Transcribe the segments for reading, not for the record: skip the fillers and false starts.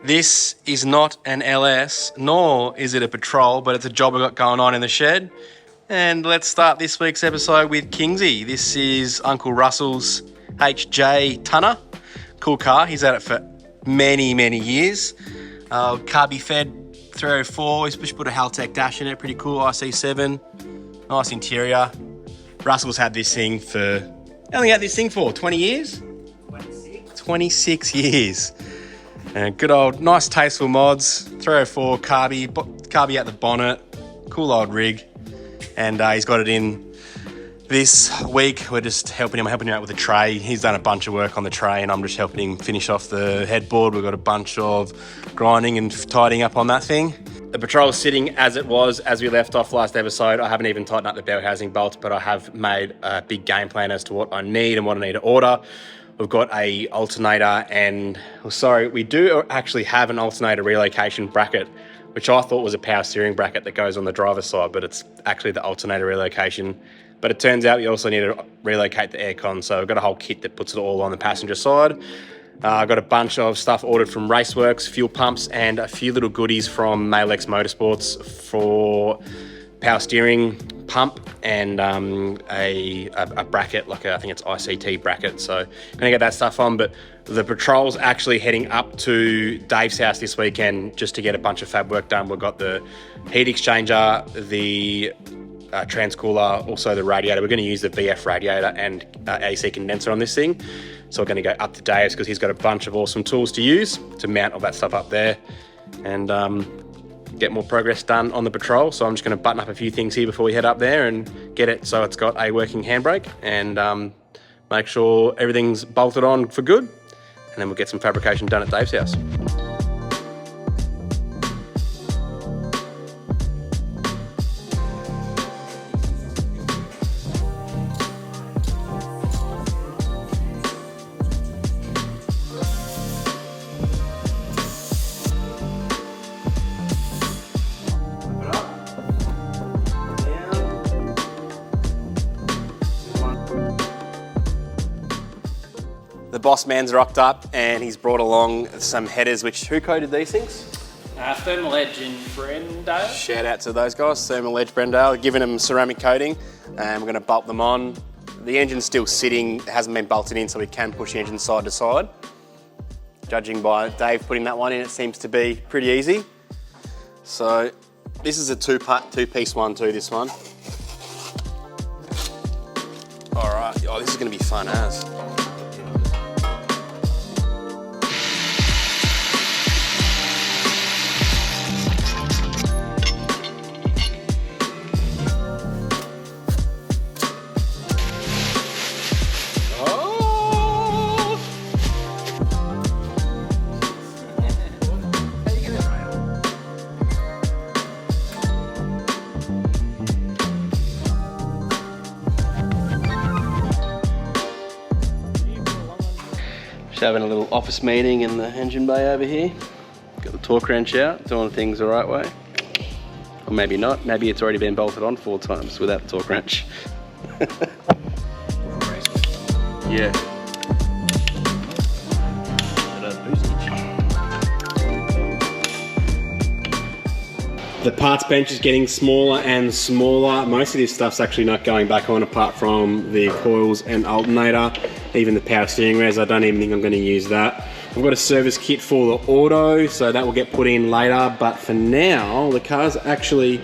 This is not an LS, nor is it a Patrol, but it's a job I've got going on in the shed. And let's start this week's episode with Kingsy. This is Uncle Russell's HJ Tunner. Cool car, he's had it for many, many years. Carby fed 304, he's put a Haltech dash in it, pretty cool, IC7. Nice interior. Russell's had this thing for, how long had this thing for, 20 years? 26 years. And good old, nice tasteful mods, 304 carby at the bonnet, cool old rig. And he's got it in this week. We're just helping him out with the tray. He's done a bunch of work on the tray and I'm just helping him finish off the headboard. We've got a bunch of grinding and tidying up on that thing. The Patrol is sitting as it was as we left off last episode. I haven't even tightened up the bell housing bolts, but I have made a big game plan as to what I need and what I need to order. We've got a alternator and, we do actually have an alternator relocation bracket, which I thought was a power steering bracket that goes on the driver's side, but it's actually the alternator relocation. But it turns out you also need to relocate the aircon, so I've got a whole kit that puts it all on the passenger side. I've got a bunch of stuff ordered from Raceworks Fuel pumps and a few little goodies from Malex Motorsports for power steering pump and a bracket, I think it's ICT bracket, so I'm gonna get that stuff on. But the Patrol's actually heading up to Dave's house this weekend just to get a bunch of fab work done. We've got the heat exchanger, the transcooler, also the radiator. We're going to use the VF radiator and AC condenser on this thing. So we're going to go up to Dave's because he's got a bunch of awesome tools to use to mount all that stuff up there and get more progress done on the Patrol. So I'm just going to button up a few things here before we head up there and get it so it's got a working handbrake and make sure everything's bolted on for good. And then we'll get some fabrication done at Dave's house. The boss man's rocked up and he's brought along some headers, who coated these things? Thermal Edge in Brendale. Shout out to those guys, Thermal Edge Brendale, giving them ceramic coating and we're going to bolt them on. The engine's still sitting, it hasn't been bolted in so we can push the engine side to side. Judging by Dave putting that one in, it seems to be pretty easy. So this is a two-piece one too, this one. All right, this is going to be fun as. Having a little office meeting in the engine bay over here. Got the torque wrench out, doing things the right way. Or maybe not, maybe it's already been bolted on 4 times without the torque wrench. Yeah. The parts bench is getting smaller and smaller. Most of this stuff's actually not going back on apart from the coils and alternator. Even the power steering res, I don't even think I'm going to use that. I've got a service kit for the auto, so that will get put in later. But for now, the car's actually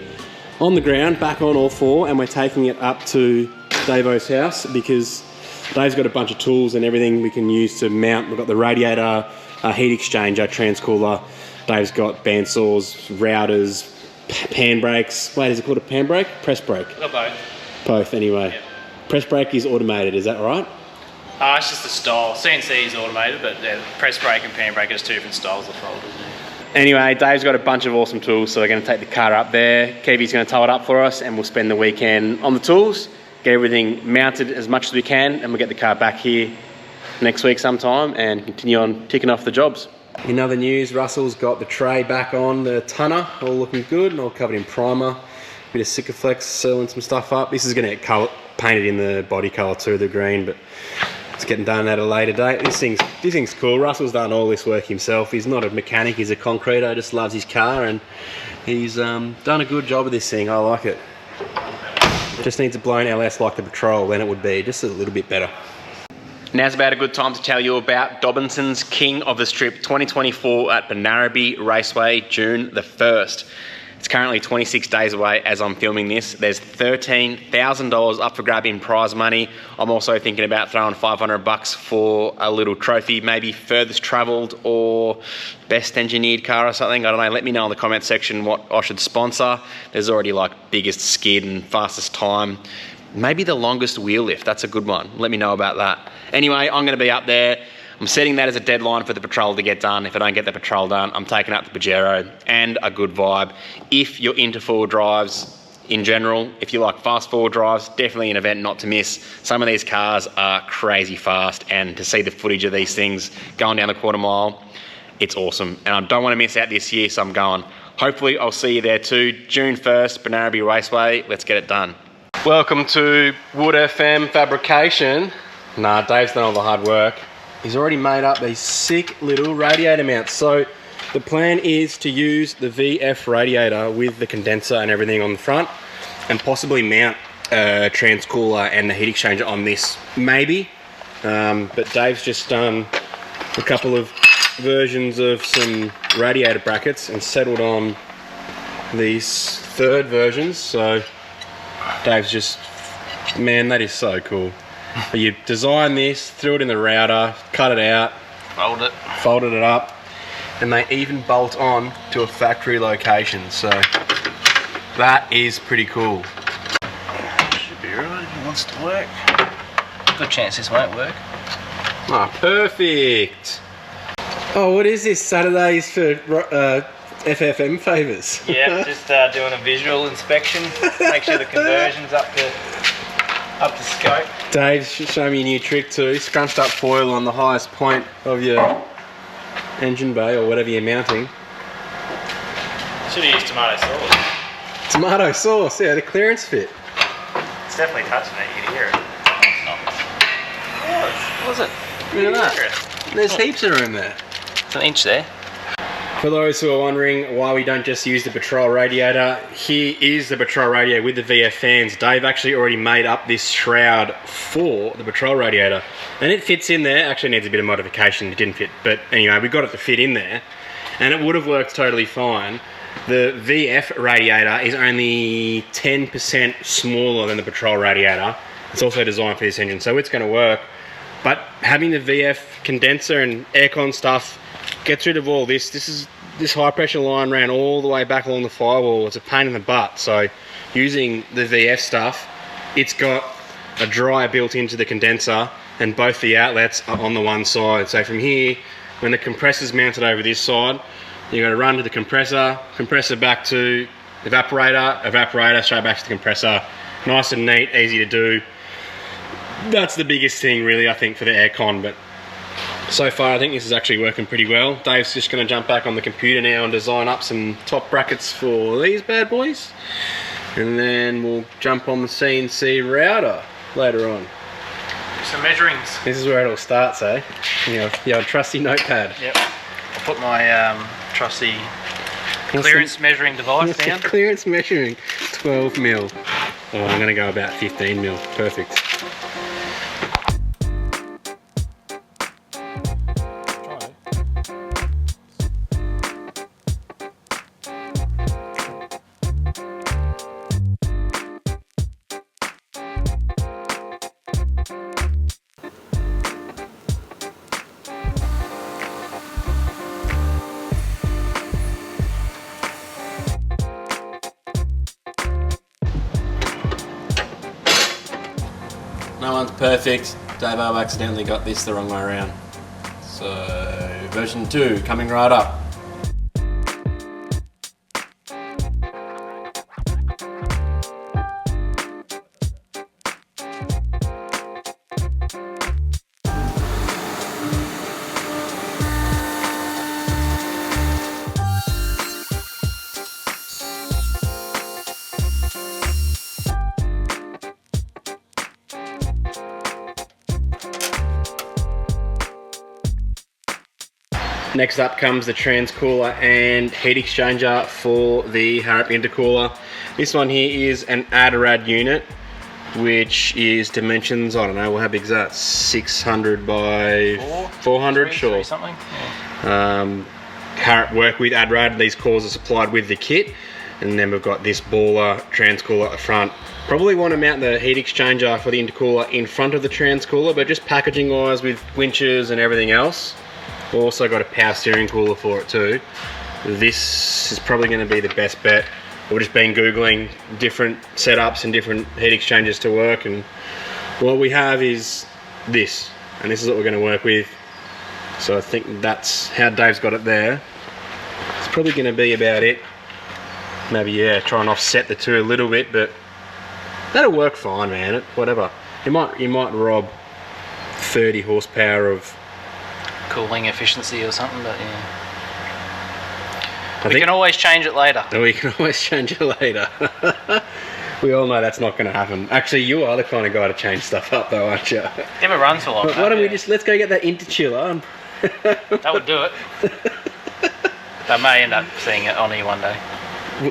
on the ground, back on all 4, and we're taking it up to Davo's house because Dave's got a bunch of tools and everything we can use to mount. We've got the radiator, heat exchanger, transcooler. Dave's got bandsaws, routers, pan brakes. Wait, is it called a pan brake? Press brake? Got both. Both, anyway. Yep. Press brake is automated, is that right? It's just the style. CNC is automated, but press brake and pan brake is 2 different styles of folders. Anyway, Dave's got a bunch of awesome tools, so we're going to take the car up there. Kevy's going to tow it up for us, and we'll spend the weekend on the tools, get everything mounted as much as we can, and we'll get the car back here next week sometime and continue on ticking off the jobs. In other news, Russell's got the tray back on the tonner, all looking good and all covered in primer. Bit of Sikaflex, sealing some stuff up. This is going to get painted in the body colour too, the green, but It's getting done at a later date. This thing's cool. Russell's done all this work himself. He's not a mechanic, he's a concreter, just loves his car, and he's done a good job of this thing. I like it. Just needs a blown LS like the Petrol, then it would be just a little bit better. Now's about a good time to tell you about Dobinson's King of the Strip 2024 at Benaraby Raceway, June the 1st. It's currently 26 days away as I'm filming this. There's $13,000 up for grab in prize money. I'm also thinking about throwing $500 for a little trophy, maybe furthest travelled or best engineered car or something. I don't know. Let me know in the comment section what I should sponsor. There's already like biggest skid and fastest time. Maybe the longest wheel lift. That's a good one. Let me know about that. Anyway, I'm going to be up there. I'm setting that as a deadline for the Petrol to get done. If I don't get the Petrol done, I'm taking up the Pajero and a good vibe. If you're into four drives in general, if you like fast four drives, definitely an event not to miss. Some of these cars are crazy fast, and to see the footage of these things going down the quarter mile, it's awesome. And I don't want to miss out this year, so I'm going. Hopefully I'll see you there too. June 1st, Benaraby Raceway. Let's get it done. Welcome to Wood FM Fabrication. Nah, Dave's done all the hard work. He's already made up these sick little radiator mounts. So the plan is to use the VF radiator with the condenser and everything on the front, and possibly mount a transcooler and the heat exchanger on this, maybe. But Dave's just done a couple of versions of some radiator brackets and settled on these third versions. So Dave's just, man, that is so cool. You design this, threw it in the router, cut it out, folded it up, and they even bolt on to a factory location. So that is pretty cool. Should be right if it wants to work. Good chance this won't work. Ah, perfect. Oh, what is this? Saturdays for FFM favours? Yeah, just doing a visual inspection, make sure the conversion's up to scope. Dave's showing me a new trick too. Scrunched up foil on the highest point of your engine bay or whatever you're mounting. Should have used tomato sauce. Tomato sauce, yeah, the clearance fit. It's definitely touching it, you can hear it. What was it? Look at that. There's heaps of room there. It's an inch there. For those who are wondering why we don't just use the Petrol radiator, here is the Petrol radiator with the VF fans. Dave actually already made up this shroud for the Petrol radiator, and it fits in there. Actually needs a bit of modification, it didn't fit, but anyway, we got it to fit in there, and it would have worked totally fine. The VF radiator is only 10% smaller than the Petrol radiator. It's also designed for this engine, so it's going to work. But having the VF condenser and aircon stuff gets rid of all this. This high pressure line ran all the way back along the firewall. It's a pain in the butt. So using the VF stuff, it's got a dryer built into the condenser, and both the outlets are on the one side. So from here, when the compressor's mounted over this side, you're going to run to the compressor back to evaporator, straight back to the compressor. Nice and neat, easy to do. That's the biggest thing really, I think, for the aircon. But so far I think this is actually working pretty well. Dave's just going to jump back on the computer now and design up some top brackets for these bad boys, and then we'll jump on the CNC router later on. Some measurings. This is where it all starts, eh? Your trusty notepad. Yep. I'll put my trusty clearance measuring device down. Clearance measuring, 12 mil. Oh, I'm going to go about 15 mil. Perfect. No one's perfect. Dave accidentally got this the wrong way around. So, version 2 coming right up. Next up comes the transcooler and heat exchanger for the Harrop intercooler. This one here is an Adrad unit, which is dimensions, I don't know, how big is that? 600 by 400, sure. Something. Yeah. Harrop work with Adrad. These cores are supplied with the kit. And then we've got this baller transcooler at the front. Probably want to mount the heat exchanger for the intercooler in front of the transcooler, but just packaging wise with winches and everything else. We've also got a power steering cooler for it too. This is probably going to be the best bet. We've just been Googling different setups and different heat exchangers to work, and what we have is this, and this is what we're going to work with. So I think that's how Dave's got it there. It's probably going to be about it. Maybe, yeah, try and offset the two a little bit, but that'll work fine, man. Whatever. You might rob 30 horsepower of cooling efficiency or something, but yeah. We can always change it later. We can always change it later. We all know that's not going to happen. Actually, you are the kind of guy to change stuff up, though, aren't you? Never runs for long. Why don't we let's go get that interchiller? That would do it. They may end up seeing it on here one day.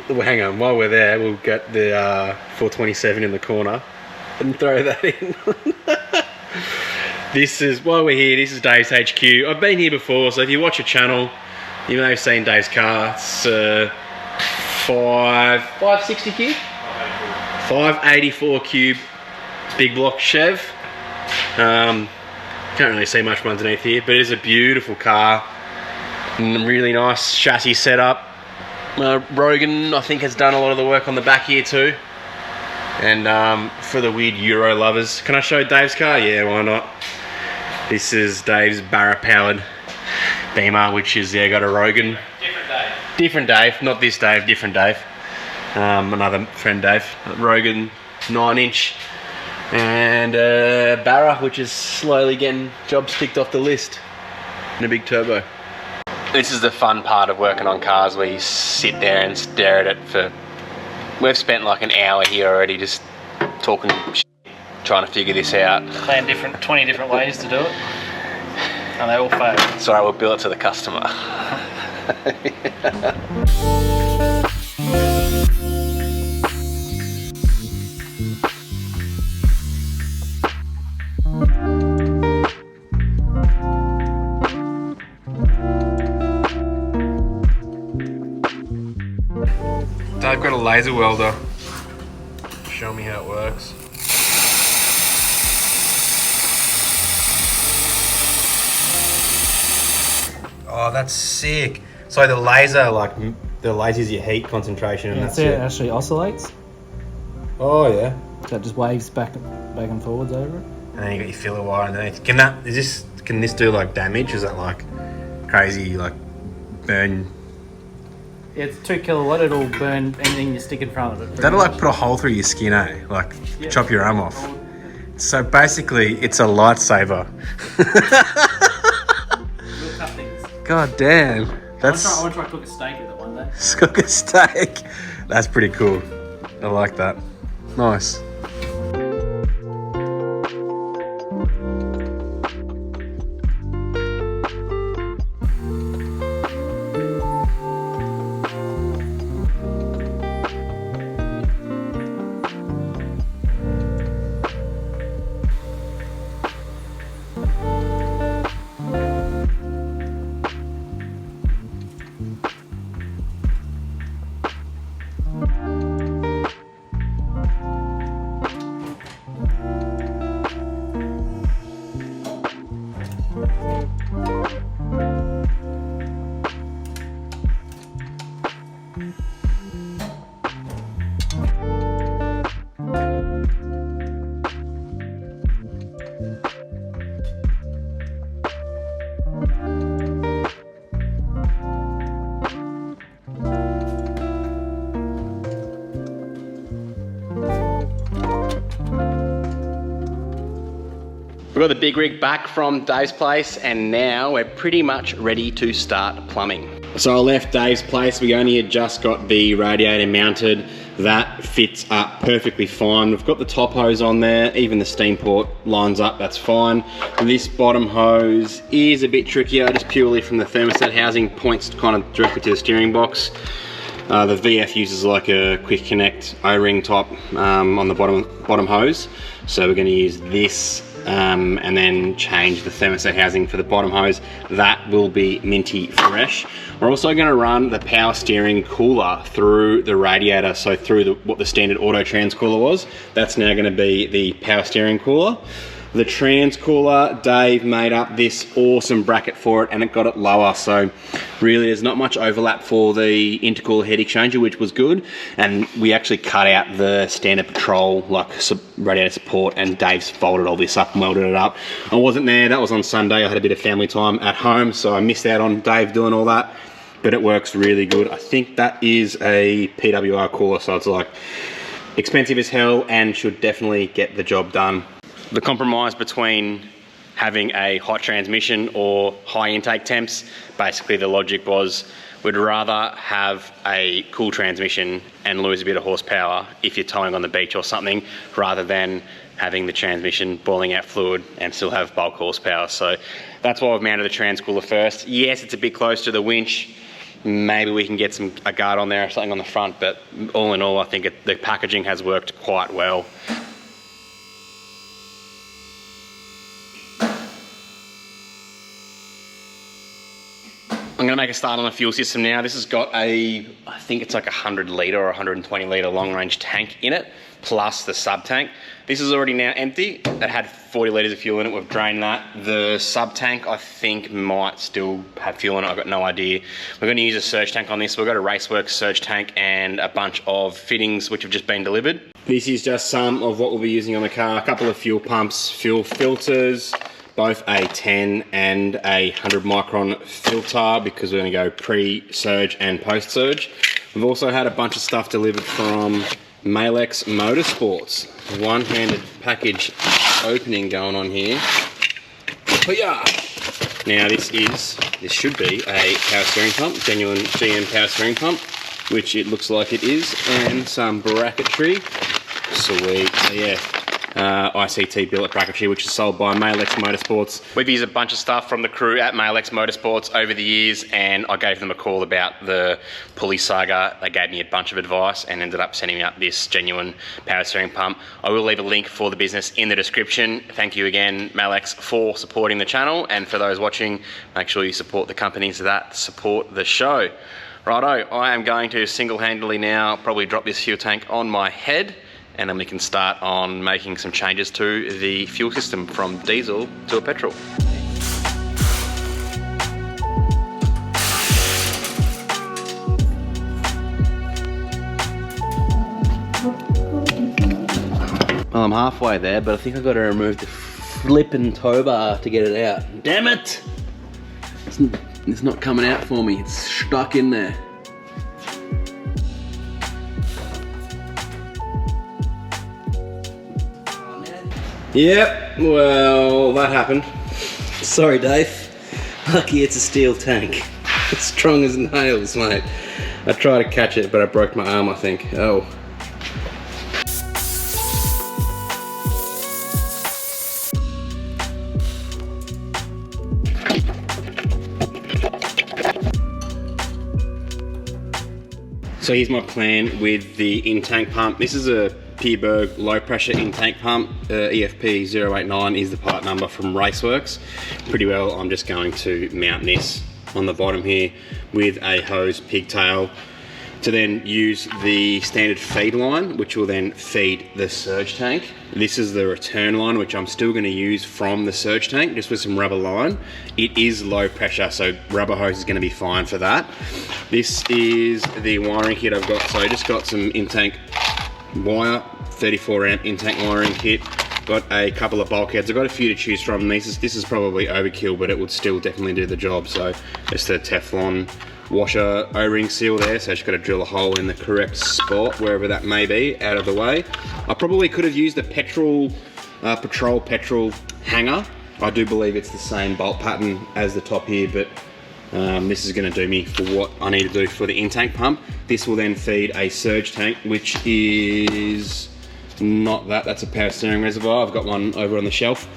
Well, hang on, while we're there, we'll get the 427 in the corner and throw that in. While we're here, this is Dave's HQ. I've been here before, so if you watch a channel, you may have seen Dave's car. It's 560 cube? 584 cube big block Chev. Can't really see much from underneath here, but it is a beautiful car. And really nice chassis setup. Rogan, I think, has done a lot of the work on the back here too. And for the weird Euro lovers, can I show Dave's car? Yeah, why not? This is Dave's Barra-powered Beamer, which is, yeah, got a Rogan. Different Dave. Different Dave, not this Dave, different Dave. Another friend Dave. Rogan 9-inch. And Barra, which is slowly getting jobs ticked off the list. And a big turbo. This is the fun part of working on cars, where you sit there and stare at it for... We've spent like an hour here already just talking shit, trying to figure this out. Plan 20 different ways to do it, and they all fail. Sorry, we'll bill it to the customer. I've got a laser welder. Show me how it works. Oh, that's sick. So the laser, lasers your heat concentration, and Yeah, that's see, it. it actually oscillates. Oh yeah. So it just waves back and forwards over it. And then you got your filler wire underneath. Can this do like damage? Is that like crazy, like burn? Yeah, it's 2 kilowatt. It'll burn anything you stick in front of it. That'll like put a hole through your skin, eh? Like chop your arm off. So basically, it's a lightsaber. We'll cut things. God damn. That's. I want to try to cook a steak with it one day. Cook a steak. That's pretty cool. I like that. Nice. We've got the big rig back from Dave's place, and now we're pretty much ready to start plumbing. So I left Dave's place. We only had just got the radiator mounted. That fits up perfectly fine. We've got the top hose on there, even the steam port lines up, that's fine. This bottom hose is a bit trickier, just purely from the thermostat housing, points kind of directly to the steering box. The VF uses like a quick connect O-ring top on the bottom hose. So we're going to use this and then change the thermostat housing for the bottom hose. That will be minty fresh. We're also going to run the power steering cooler through the radiator, so through what the standard auto trans cooler was. That's now going to be the power steering cooler. The trans cooler, Dave made up this awesome bracket for it and it got it lower, so really there's not much overlap for the intercooler heat exchanger, which was good. And we actually cut out the standard Petrol like radiator support, and Dave's folded all this up and welded it up. I wasn't there, that was on Sunday. I had a bit of family time at home, so I missed out on Dave doing all that, but it works really good. I think that is a PWR cooler, so it's like expensive as hell and should definitely get the job done. The compromise between having a hot transmission or high intake temps, basically the logic was we'd rather have a cool transmission and lose a bit of horsepower if you're towing on the beach or something, rather than having the transmission boiling out fluid and still have bulk horsepower. So that's why we've mounted the trans cooler first. Yes, it's a bit close to the winch. Maybe we can get a guard on there or something on the front, but all in all, I think the packaging has worked quite well. I'm going to make a start on the fuel system now. This has got I think it's like 100 litre or 120 litre long range tank in it, plus the sub tank. This is already now empty. It had 40 litres of fuel in it. We've drained that. The sub tank I think might still have fuel in it. I've got no idea. We're going to use a surge tank on this. We've got a Raceworks surge tank and a bunch of fittings which have just been delivered. This is just some of what we'll be using on the car. A couple of fuel pumps, fuel filters, both a 10 and a 100 micron filter, because we're going to go pre-surge and post-surge. We've also had a bunch of stuff delivered from Malex Motorsports. One-handed package opening going on here. Now this should be a power steering pump, genuine GM power steering pump, which it looks like it is, and some bracketry. Sweet. So yeah. ICT billet bracketry, which is sold by Malex Motorsports. We've used a bunch of stuff from the crew at Malex Motorsports over the years, and I gave them a call about the pulley saga. They gave me a bunch of advice and ended up sending me up this genuine power steering pump. I will leave a link for the business in the description. Thank you again, Malex, for supporting the channel, and for those watching, make sure you support the companies that support the show. Righto, I am going to single-handedly now probably drop this fuel tank on my head, and then we can start on making some changes to the fuel system from diesel to a petrol. Well, I'm halfway there, but I think I've got to remove the flippin' tow bar to get it out. Damn it! It's not coming out for me, it's stuck in there. Yep, well, that happened. Sorry, Dave. Lucky it's a steel tank. It's strong as nails, mate. I tried to catch it, but I broke my arm, I think. Oh. So here's my plan with the Intank pump. This is a Peerberg low pressure intake pump. EFP089 is the part number from Raceworks. Pretty well, I'm just going to mount this on the bottom here with a hose pigtail to then use the standard feed line, which will then feed the surge tank. This is the return line, which I'm still going to use from the surge tank, just with some rubber line. It is low pressure, so rubber hose is going to be fine for that. This is the wiring kit I've got. So I just got some Intank wire, 34 amp Intank wiring kit. Got a couple of bulkheads. I've got a few to choose from. This is probably overkill, but it would still definitely do the job. So just a Teflon washer O-ring seal there, so I just got to drill a hole in the correct spot, wherever that may be, out of the way. I probably could have used the Petrol hanger. I do believe it's the same bolt pattern as the top here, but This is going to do me for what I need to do for the Intank pump. This will then feed a surge tank, which is not that, that's a power steering reservoir. I've got one over on the shelf.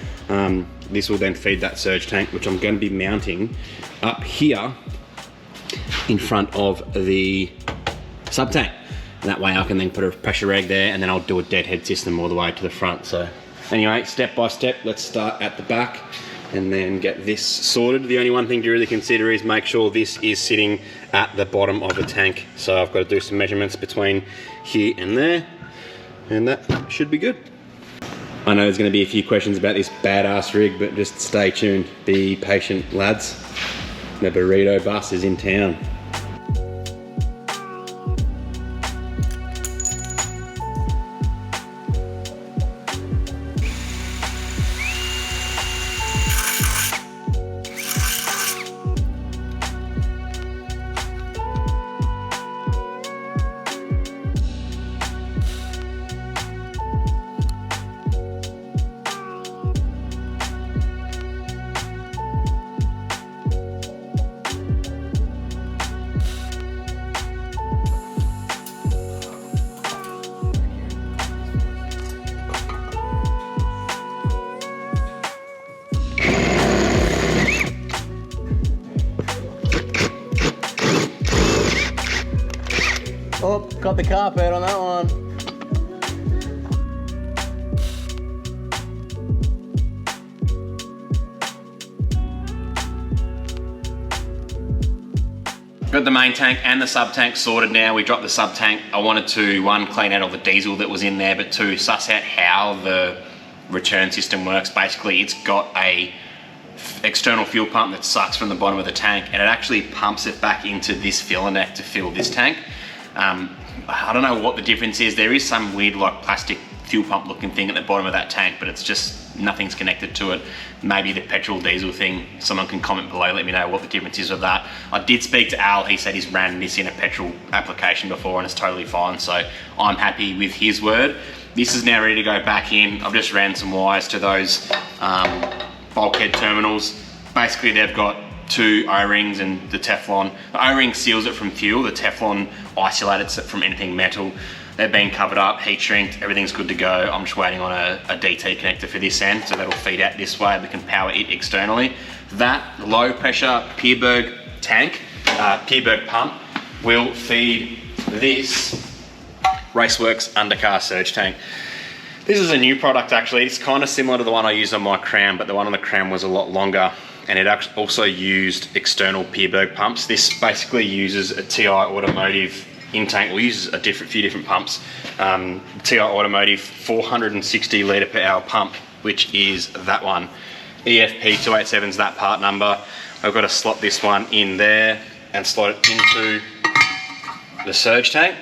This will then feed that surge tank, which I'm going to be mounting up here in front of the sub tank. And that way I can then put a pressure reg there, and then I'll do a deadhead system all the way to the front. So anyway, step by step, let's start at the back and then get this sorted. The only one thing to really consider is make sure this is sitting at the bottom of the tank. So I've got to do some measurements between here and there, and that should be good. I know there's going to be a few questions about this badass rig, but just stay tuned. Be patient, lads. The burrito bus is in town. Oh, got the carpet on that one. Got the main tank and the sub tank sorted now. We dropped the sub tank. I wanted to, one, clean out all the diesel that was in there, but two, suss out how the return system works. Basically, it's got a external fuel pump that sucks from the bottom of the tank, and it actually pumps it back into this filler neck to fill this tank. I don't know what the difference is. There is some weird like plastic fuel pump looking thing at the bottom of that tank, but it's just nothing's connected to it. Maybe the petrol diesel thing. Someone can comment below, let me know what the difference is of that. I did speak to Al. He said he's ran this in a petrol application before and it's totally fine, so I'm happy with his word. This is now ready to go back in. I've just ran some wires to those bulkhead terminals. Basically, they've got two O-rings and the Teflon. The O-ring seals it from fuel, the Teflon isolates it from anything metal. They've been covered up, heat shrinked, everything's good to go. I'm just waiting on a DT connector for this end, so that'll feed out this way. We can power it externally. That low pressure Pierberg tank, Pierberg pump, will feed this Raceworks undercar surge tank. This is a new product actually. It's kind of similar to the one I used on my Cram, but the one on the Cram was a lot longer, and it also used external Pierberg pumps. This basically uses a TI Automotive Intank. Well, uses a few different pumps. TI Automotive 460 litre per hour pump, which is that one. EFP287 is that part number. I've got to slot this one in there and slot it into the surge tank.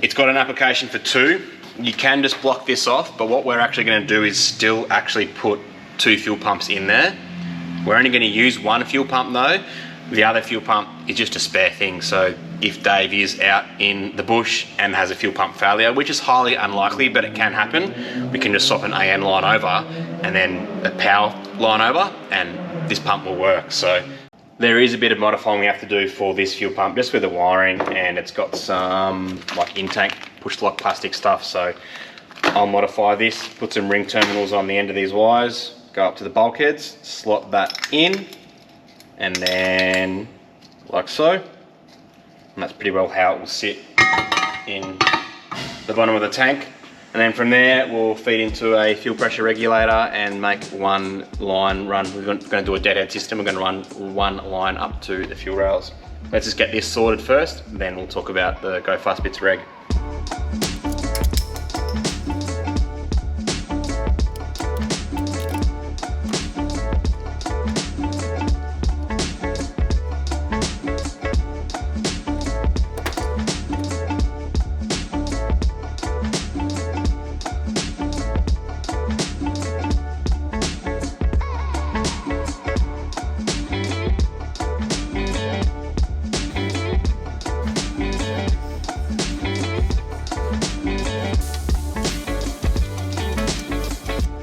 It's got an application for two. You can just block this off, but what we're actually going to do is still actually put two fuel pumps in there. We're only going to use one fuel pump though. The other fuel pump is just a spare thing, so if Dave is out in the bush and has a fuel pump failure, which is highly unlikely, but it can happen, we can just swap an AN line over and then a power line over, and this pump will work. So there is a bit of modifying we have to do for this fuel pump, just with the wiring, and it's got some like Intank push lock plastic stuff, so I'll modify this, put some ring terminals on the end of these wires, go up to the bulkheads, slot that in, and then like so, and that's pretty well how it will sit in the bottom of the tank. And then from there we'll feed into a fuel pressure regulator and make one line run. We're going to do a deadhead system. We're going to run one line up to the fuel rails. Let's just get this sorted first, then we'll talk about the Go Fast Bits reg.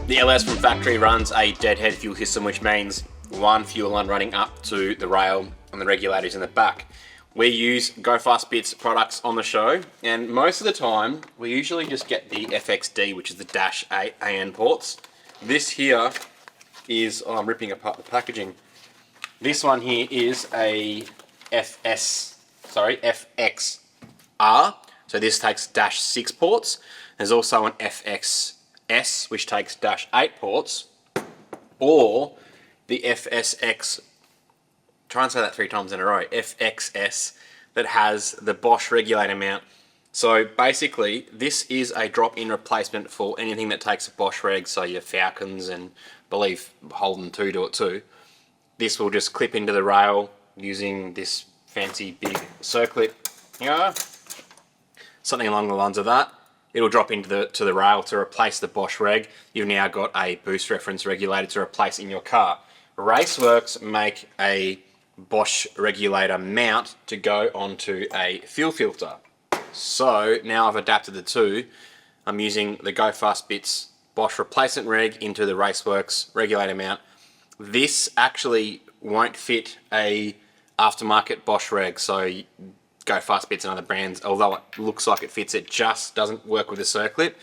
The LS from factory runs a deadhead fuel system, which means one fuel line running up to the rail and the regulators in the back. We use Go Fast Bits products on the show, and most of the time we usually just get the FXD, which is the dash 8 AN ports. This here is, oh, I'm ripping apart the packaging. This one here is a FXR, so this takes dash 6 ports. There's also an FXS, which takes dash 8 ports, or the FSX, try and say that 3 times in a row, FXS, that has the Bosch regulator mount. So basically, this is a drop-in replacement for anything that takes a Bosch reg, so your Falcons, and I believe Holden 2 do it too. This will just clip into the rail using this fancy big circlip here, something along the lines of that. It'll drop into the rail to replace the Bosch reg. You've now got a boost reference regulator to replace in your car. Raceworks make a Bosch regulator mount to go onto a fuel filter. So now I've adapted the two. I'm using the Go Fast Bits Bosch replacement reg into the Raceworks regulator mount. This actually won't fit a aftermarket Bosch reg, so Go Fast Bits and other brands, although it looks like it fits, it just doesn't work with the circlip.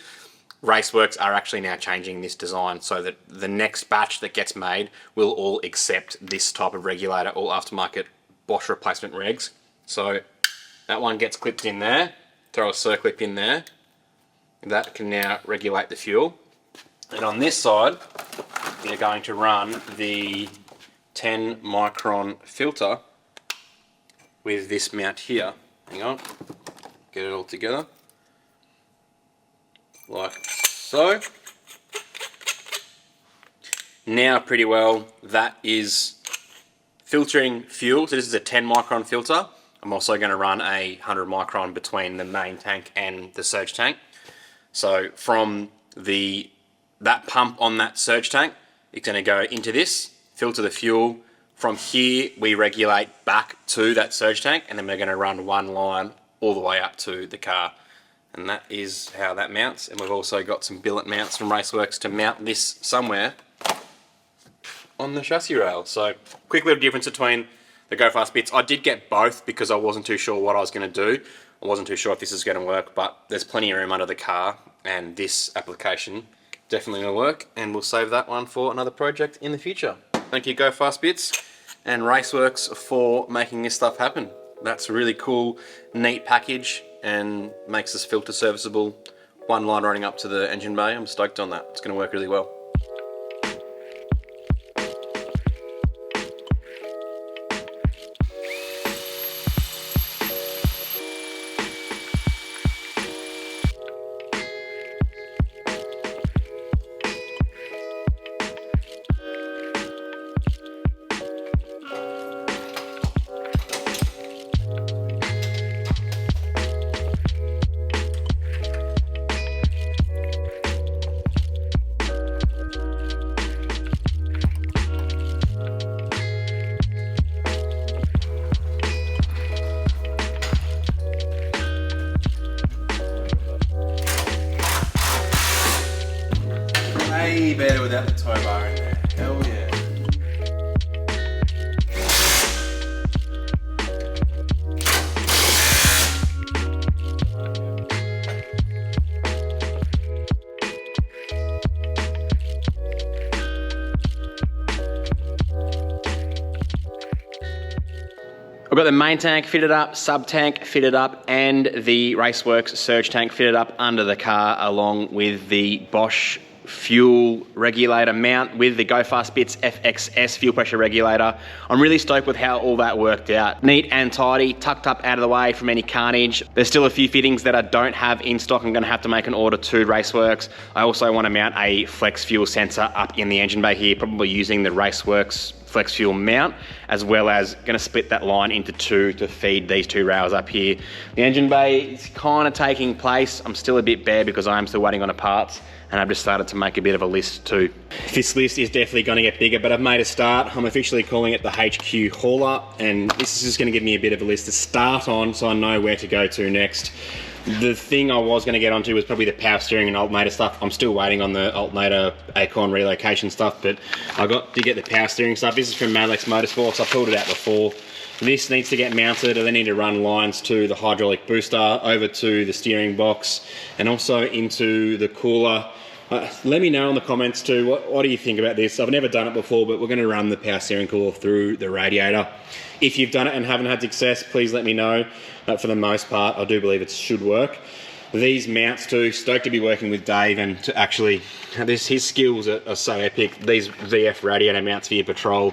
Raceworks are actually now changing this design so that the next batch that gets made will all accept this type of regulator, all aftermarket Bosch replacement regs. So that one gets clipped in there, throw a circlip in there, that can now regulate the fuel. And on this side, you're going to run the 10 micron filter with this mount here. Hang on, get it all together. Like so. Now pretty well that is filtering fuel. So this is a 10 micron filter. I'm also going to run a 100 micron between the main tank and the surge tank. So from that pump on that surge tank, it's going to go into this, filter the fuel. From here we regulate back to that surge tank, and then we're going to run one line all the way up to the car. And that is how that mounts. And we've also got some billet mounts from Raceworks to mount this somewhere on the chassis rail. So quick little difference between the Go Fast Bits. I did get both because I wasn't too sure what I was going to do. I wasn't too sure if this is going to work, but there's plenty of room under the car, and this application definitely going to work, and we'll save that one for another project in the future. Thank you Go Fast Bits and Raceworks for making this stuff happen. That's a really cool, neat package and makes this filter serviceable. One line running up to the engine bay. I'm stoked on that. It's going to work really well. Way better without the tow bar in there. Hell yeah. I've got the main tank fitted up, sub tank fitted up, and the Raceworks surge tank fitted up under the car, along with the Bosch fuel regulator mount with the Go Fast Bits FXS fuel pressure regulator. I'm really stoked with how all that worked out. Neat and tidy, tucked up out of the way from any carnage. There's still a few fittings that I don't have in stock. I'm going to have to make an order to Raceworks. I also want to mount a flex fuel sensor up in the engine bay here, probably using the Raceworks flex fuel mount, as well as going to split that line into two to feed these two rails up here. The engine bay is kind of taking place. I'm still a bit bare because I am still waiting on the parts, and I've just started to make a bit of a list too. This list is definitely going to get bigger, but I've made a start. I'm officially calling it the HQ Hauler, and this is just going to give me a bit of a list to start on so I know where to go to next. The thing I was going to get onto was probably the power steering and alternator stuff. I'm still waiting on the alternator acorn relocation stuff, but I got to get the power steering stuff. This is from Madlex Motorsports. I pulled it out before. This needs to get mounted. I then need to run lines to the hydraulic booster, over to the steering box, and also into the cooler. Let me know in the comments too, what do you think about this? I've never done it before, but we're going to run the power steering cooler through the radiator. If you've done it and haven't had success, please let me know. But for the most part, I do believe it should work. These mounts too, stoked to be working with Dave and to actually, his skills are so epic. These VF radiator mounts for your Patrol.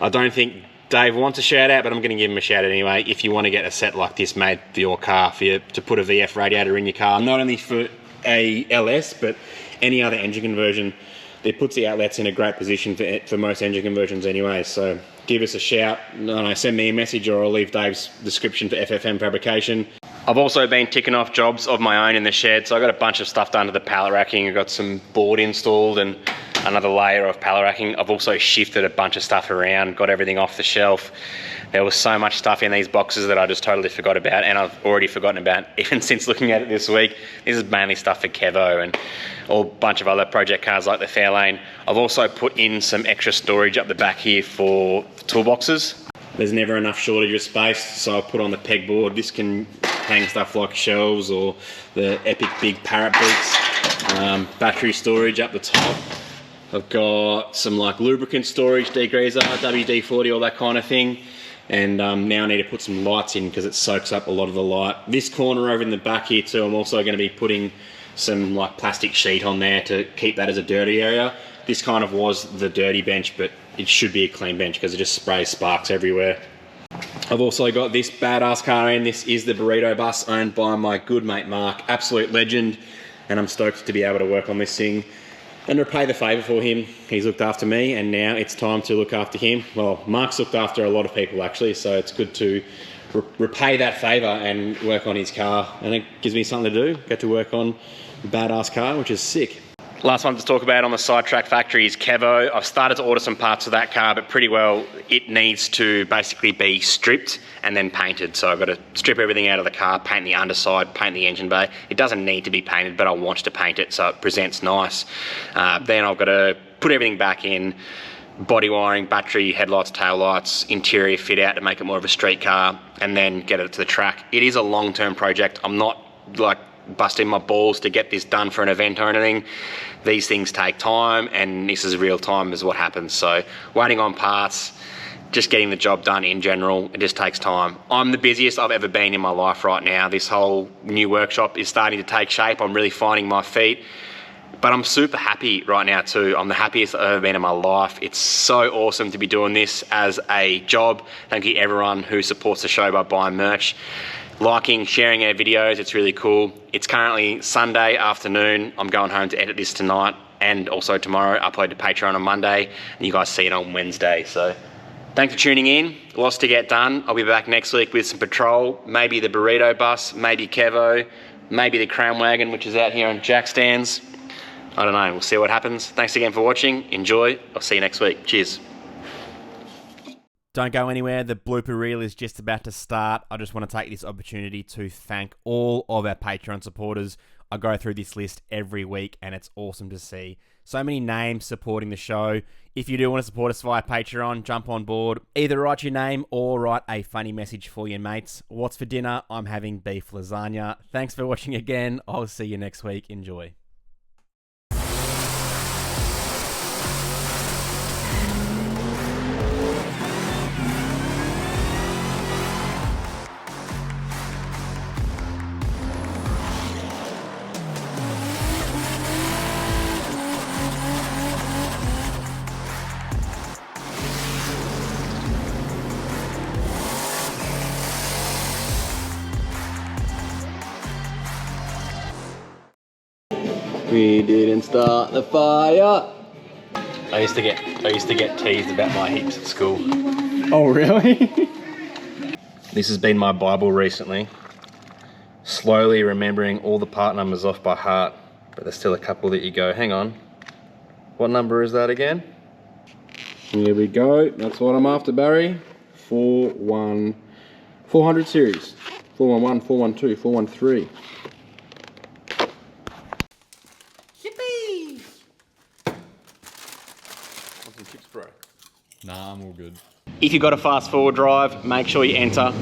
I don't think Dave wants a shout out, but I'm going to give him a shout out anyway. If you want to get a set like this made for your car, to put a VF radiator in your car, not only for a LS, but any other engine conversion, it puts the outlets in a great position for most engine conversions anyway. So give us a shout, send me a message, or I'll leave Dave's description for FFM Fabrication. I've also been ticking off jobs of my own in the shed, so I got a bunch of stuff done to the pallet racking. I've got some board installed and another layer of pallet racking. I've also shifted a bunch of stuff around, got everything off the shelf. There was so much stuff in these boxes that I just totally forgot about, and I've already forgotten about even since looking at it this week. This is mainly stuff for Kevo and a bunch of other project cars like the Fairlane. I've also put in some extra storage up the back here for toolboxes. There's never enough shortage of space, so I'll put on the pegboard. This can hang stuff like shelves or the epic big parrot boots. Battery storage up the top. I've got some like lubricant storage, degreaser, WD-40, all that kind of thing. And now I need to put some lights in because it soaks up a lot of the light. This corner over in the back here too, I'm also going to be putting some like plastic sheet on there to keep that as a dirty area. This kind of was the dirty bench, but it should be a clean bench because it just sprays sparks everywhere. I've also got this badass car in. This is the burrito bus owned by my good mate Mark, absolute legend, and I'm stoked to be able to work on this thing and repay the favour for him. He's looked after me, and now it's time to look after him. Well, Mark's looked after a lot of people actually, so it's good to repay that favour and work on his car, and it gives me something to do. Get to work on a badass car, which is sick. Last one to talk about on the Sidetrack Factory is Kevo. I've started to order some parts of that car, but pretty well it needs to basically be stripped and then painted. So I've got to strip everything out of the car, paint the underside, paint the engine bay. It doesn't need to be painted, but I want to paint it so it presents nice. Then I've got to put everything back in, body wiring, battery, headlights, taillights, interior fit out to make it more of a street car, and then get it to the track. It is a long-term project. I'm not like busting my balls to get this done for an event or anything. These things take time, and this is real time is what happens. So waiting on parts, just getting the job done in general, it just takes time. I'm the busiest I've ever been in my life right now. This whole new workshop is starting to take shape. I'm really finding my feet, but I'm super happy right now too. I'm the happiest I've ever been in my life. It's so awesome to be doing this as a job. Thank you everyone who supports the show by buying merch, liking, sharing our videos. It's really cool. It's currently Sunday afternoon. I'm going home to edit this tonight and also tomorrow, upload to Patreon on Monday, and you guys see it on Wednesday. So thanks for tuning in. Lots to get done. I'll be back next week with some Patrol, maybe the burrito bus, maybe Kevo, maybe the Crown Wagon, which is out here on jack stands. I don't know, we'll see what happens. Thanks again for watching. Enjoy. I'll see you next week. Cheers. Don't go anywhere, the blooper reel is just about to start. I just want to take this opportunity to thank all of our Patreon supporters. I go through this list every week and it's awesome to see. So many names supporting the show. If you do want to support us via Patreon, jump on board. Either write your name or write a funny message for your mates. What's for dinner? I'm having beef lasagna. Thanks for watching again. I'll see you next week. Enjoy. We didn't start the fire. I used to get teased about my hips at school. Oh, really? This has been my Bible recently. Slowly remembering all the part numbers off by heart, but there's still a couple that you go, hang on, what number is that again? Here we go. That's what I'm after, Barry. 400 series. 411, 412, 413. Want some chips, bro? Nah, I'm all good. If you've got a fast forward drive, make sure you enter